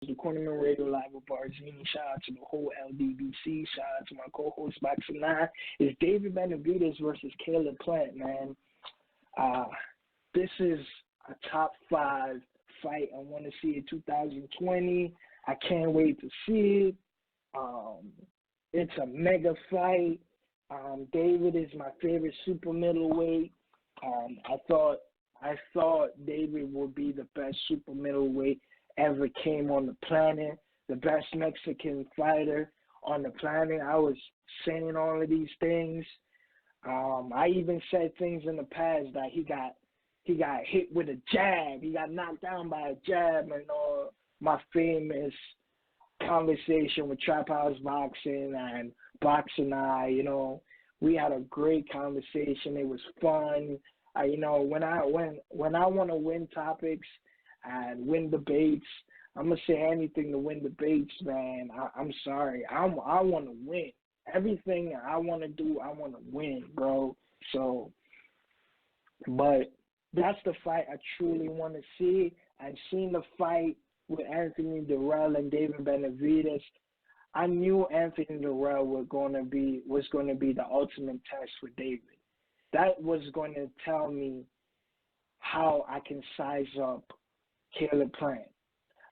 the Cornermen Radio Live with Bazinyan. Shout out to the whole LDBC. Shout out to my co-host Bazinyan. It's David Benavidez versus Caleb Plant, man. This is a top 5 fight. I want to see it 2020. I can't wait to see it. It's a mega fight. David is my favorite super middleweight. I thought David would be the best super middleweight ever came on the planet, the best Mexican fighter on the planet. I was saying all of these things. I even said things in the past that he got hit with a jab. He got knocked down by a jab, and my famous conversation with Trap House Boxing and Boxing Eye. We had a great conversation. It was fun. When I want to win topics and win debates, I'm gonna say anything to win debates, man. I'm sorry. I want to win. Everything I want to do, I want to win, bro. So, but that's the fight I truly want to see. I've seen the fight with Anthony Dirrell and David Benavidez. I knew Anthony Dirrell was going to be the ultimate test for David. That was going to tell me how I can size up Caleb Plant.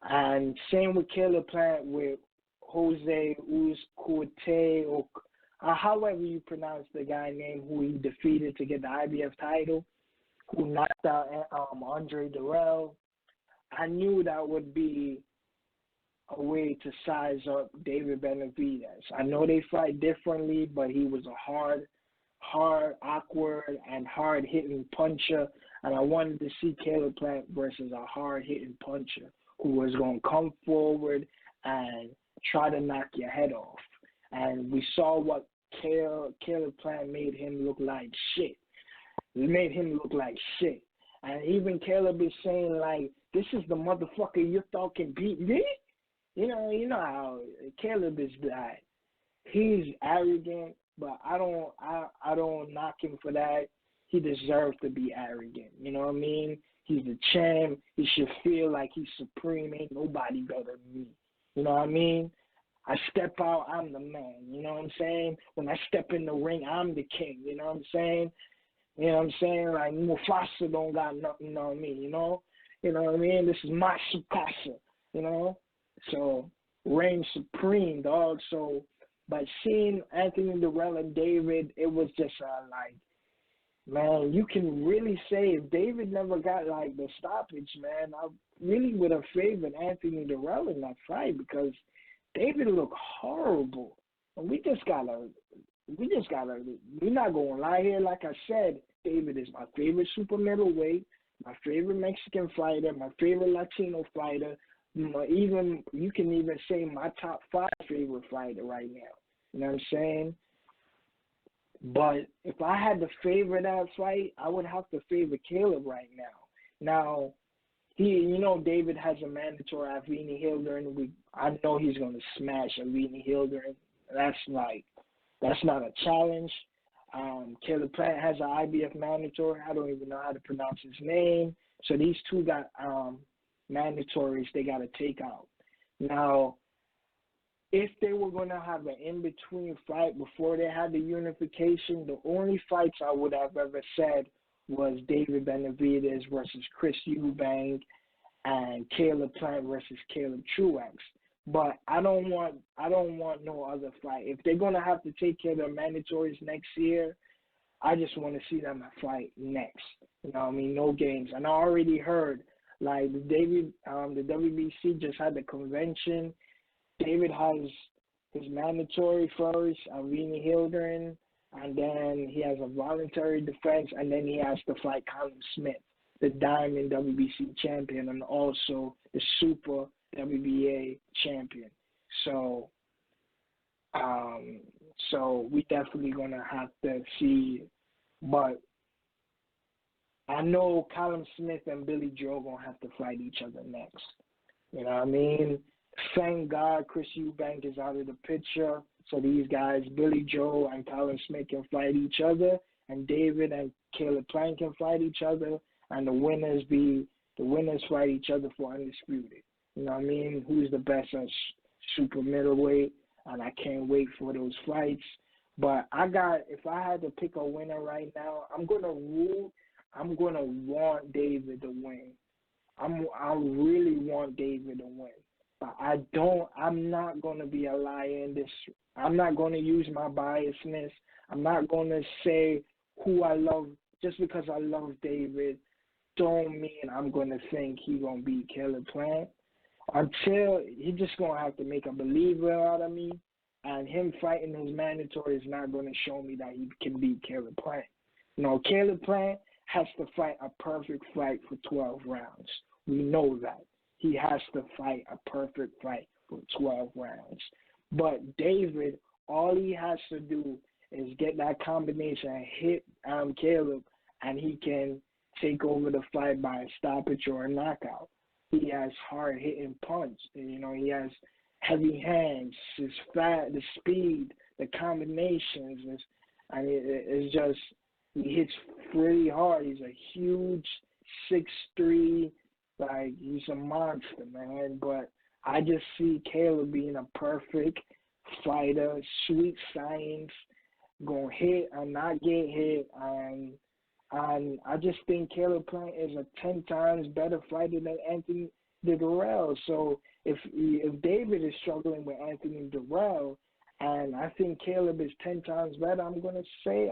And same with Caleb Plant with Jose Uzquarte, or however you pronounce the guy name who he defeated to get the IBF title, who knocked out Andre Dirrell. I knew that would be a way to size up David Benavidez. I know they fight differently, but he was a hard, awkward, and hard-hitting puncher, and I wanted to see Caleb Plant versus a hard-hitting puncher who was going to come forward and try to knock your head off. And we saw what Caleb Plant made him look like shit. It made him look like shit. And even Caleb is saying, like, this is the motherfucker you thought can beat me? You know how Caleb is that. He's arrogant, but I don't knock him for that. He deserves to be arrogant. You know what I mean? He's the champ. He should feel like he's supreme. Ain't nobody better than me. You know what I mean? I step out, I'm the man. You know what I'm saying? When I step in the ring, I'm the king. You know what I'm saying? You know what I'm saying? Like, Mufasa don't got nothing on me, you know? You know what I mean? This is my Sukasa, you know? So, reign supreme, dog. So, but seeing Anthony Dirrell and David, it was just like, man, you can really say if David never got, like, the stoppage, man, I really would have favored Anthony Dirrell in that fight because David looked horrible. And we're not going to lie here. Like I said, David is my favorite super middleweight, my favorite Mexican fighter, my favorite Latino fighter. You can even say my top 5 favorite fighter right now. You know what I'm saying? But if I had to favor that fight, I would have to favor Caleb right now. Now, David has a mandatory Avni Yildirim. I know he's going to smash Avni Yildirim. That's not a challenge. Caleb Plant has an IBF mandatory. I don't even know how to pronounce his name. So these two got mandatories they got to take out. Now, if they were going to have an in-between fight before they had the unification, the only fights I would have ever said was David Benavidez versus Chris Eubank and Caleb Plant versus Caleb Truax. But I don't want no other fight. If they're going to have to take care of their mandatories next year, I just want to see them fight next. You know what I mean? No games. And I already heard, like, the WBC just had the convention. David has his mandatory first, Avni Yildirim, and then he has a voluntary defense, and then he has to fight Callum Smith, the Diamond WBC champion, and also the Super WBA champion. So we definitely gonna have to see, but I know Callum Smith and Billy Joe gonna have to fight each other next. You know what I mean? Thank God Chris Eubank is out of the picture, so these guys, Billy Joe and Callum Smith, can fight each other, and David and Caleb Plant can fight each other, and the winners fight each other for undisputed. You know what I mean? Who's the best at super middleweight? And I can't wait for those fights. But if I had to pick a winner right now, I'm gonna want David to win. I really want David to win. But I'm not gonna be a liar in this. I'm not gonna use my biasness. I'm not gonna say who I love just because I love David. Don't mean I'm gonna think he gonna beat Caleb Plant. Until he just gonna have to make a believer out of me, and him fighting his mandatory is not gonna show me that he can beat Caleb Plant. No, Caleb Plant has to fight a perfect fight for 12 rounds. We know that. He has to fight a perfect fight for 12 rounds. But David, all he has to do is get that combination and hit Caleb, and he can take over the fight by a stoppage or a knockout. He has hard-hitting punch. You know, he has heavy hands, his the speed, the combinations. It's just, he hits pretty hard. He's a huge 6'3", like, he's a monster, man. But I just see Caleb being a perfect fighter, sweet science, gonna hit and not get hit, and I just think Caleb Plant is a 10 times better fighter than Anthony Dirrell. So if David is struggling with Anthony Dirrell, and I think Caleb is 10 times better, I'm gonna say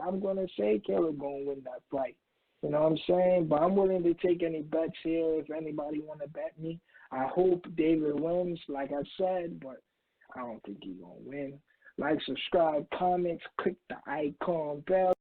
Caleb gonna win that fight. You know what I'm saying? But I'm willing to take any bets here if anybody want to bet me. I hope David wins, like I said, but I don't think he's gonna win. Like, subscribe, comments, click the icon bell.